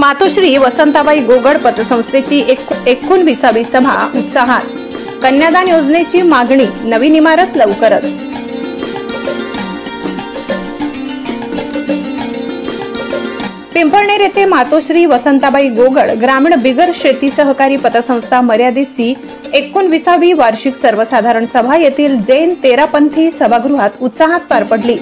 मातोश्री वसंताबाई गोगड पतसंस्थेची 19वी सभा उत्साहात। कन्यादान योजनेची मागणी, नवीन इमारत लवकरच। पिंपळनेर येथे मातोश्री वसंताबाई गोगड ग्रामीण बिगर शेती सहकारी पतसंस्था मर्यादितची 19वी वार्षिक सर्वसाधारण सभा येथील जैन तेरापंथी सभागृहात उत्साहात पार पडली।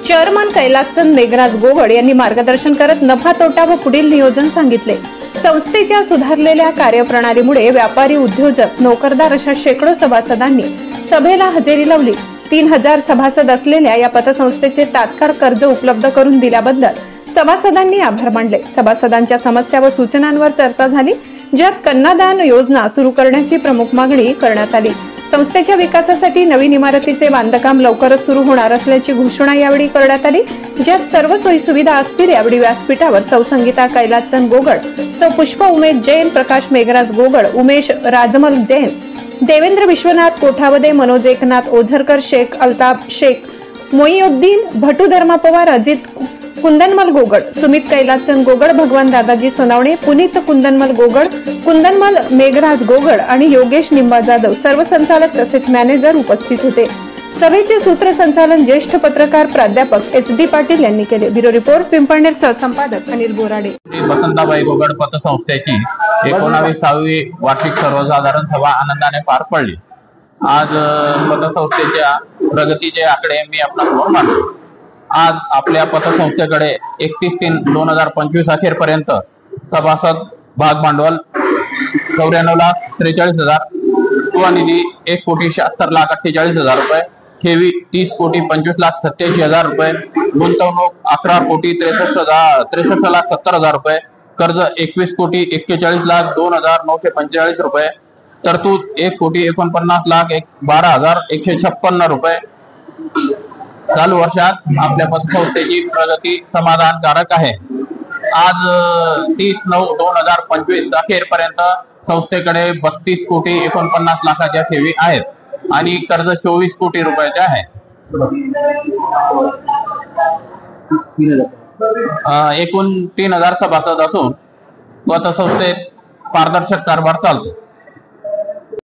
चेअरमन कैलासचंद मेघराज गोगड यांनी मार्गदर्शन करत नफा तोटा व पुढील नियोजन सांगितले। संस्थेच्या सुधारलेल्या कार्यप्रणालीमुळे व्यापारी, उद्योजक, नोकरदार अशा शेकडो सभासदांनी सभेला हजेरी लावली। 3000 सभासद असलेल्या या पतसंस्थेचे तात्काळ कर्ज उपलब्ध करून दिल्याबद्दल सभासदांनी आभार मानले। सभासदांच्या समस्या व सूचनांवर चर्चा झाली, ज्यात कन्यादान योजना सुरू करण्याची प्रमुख मागणी करण्यात आली। संस्थेच्या विकासासाठी नवीन इमारतीचे बांधकाम लवकरच सुरू होणार असल्याची घोषणा यावेळी करण्यात आली, ज्यात सर्व सोयी सुविधा असतील। यावेळी व्यासपीठावर सौ संगीता कैलासचंद गोगड, सौ पुष्पा उमेश जैन, प्रकाश मेघराज गोगड, उमेश राजमल जैन, देवेंद्र विश्वनाथ कोठावदे, मनोज एकनाथ ओझरकर, शेख अल्ताफ शेख, मोईउद्दीन भटू, धर्मा पवार, अजित कुंदनमल गोगड, सुमित कैलासचंद गोगड, भगवान दादाजी सोनावणे, पुनीत कुंदनमल गोगड, कुंदनमल मेघराज गोगड आणि योगेश निंबा जाधव सर्व संचालक तसेच मॅनेजर उपस्थित होते। सभेचे सूत्रसंचालन ज्येष्ठ पत्रकार प्राध्यापक SD पाटील यांनी केले। ब्युरो रिपोर्ट, पिंपळनेर सहसंपादक अनिल बोराडे। वसंताबाई गोगड पतसंस्थेची 19वी वार्षिक सर्वसाधारण सभा आनंदाने पार पडली। आज पतसंस्थेच्या प्रगतीचे आकडे मी आपल्यासमोर मांडतो। आज आपल्या पतसंस्थेकडे 31/3/2025 अखेरपर्यंत सभासद भाग भांडवल 94,43,000, स्वनिधी 1,76,48,000 रुपये, ठेवी 30,25,87,000 रुपये, गुंतवणूक 11,63,70,000 रुपये, कर्ज 21,41,02,945 रुपये, तरतूद 1,49,12,156 रुपये। चालू वर्षात आपल्या पतसंस्थेची प्रगती समाधानकारक आहे। आज 30/9/2025 अखेरपर्यंत संस्थेकडे 32,49,00,000च्या ठेवी आहेत आणि कर्ज 24 कोटी रुपयाचे आहे। एकूण 3000 सभासद असून पतसंस्थेत पारदर्शक कारभार चालतो।